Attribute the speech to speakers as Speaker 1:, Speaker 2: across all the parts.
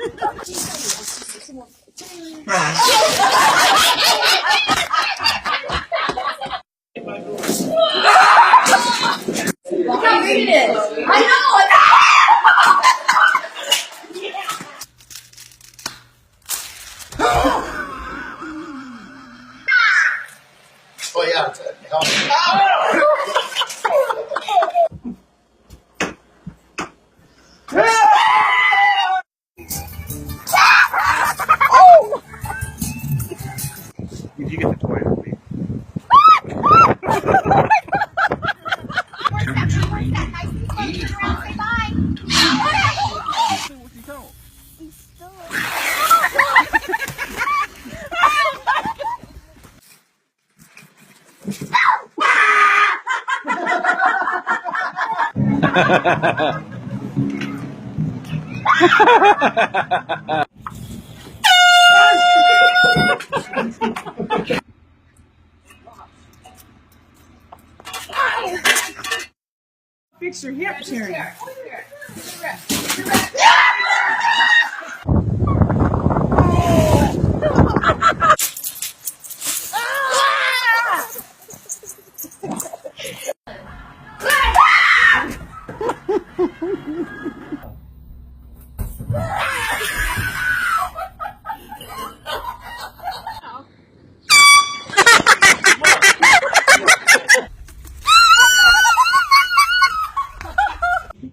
Speaker 1: Look how big it is. I know.
Speaker 2: Oh yeah.
Speaker 3: Did you get the toy?
Speaker 4: Fix your hip, Sharon.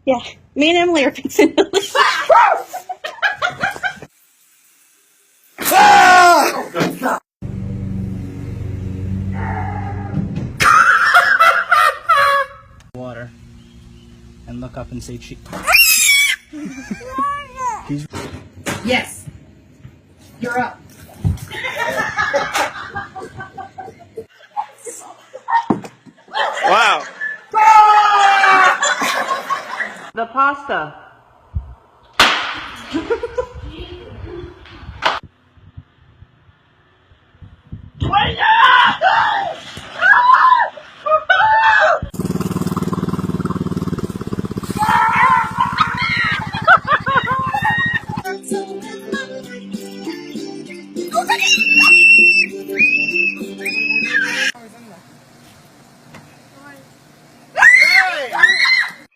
Speaker 5: Yeah, me and Emily are fixing to leave.
Speaker 6: Water and look up and say cheek.
Speaker 1: Yes. You're up.
Speaker 3: Wow.
Speaker 4: The pasta.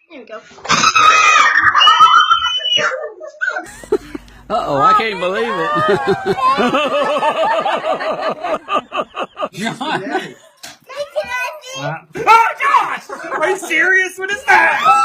Speaker 5: Here we go.
Speaker 6: Uh-oh, I can't believe it. John.
Speaker 4: Oh gosh! Are you serious? What is that?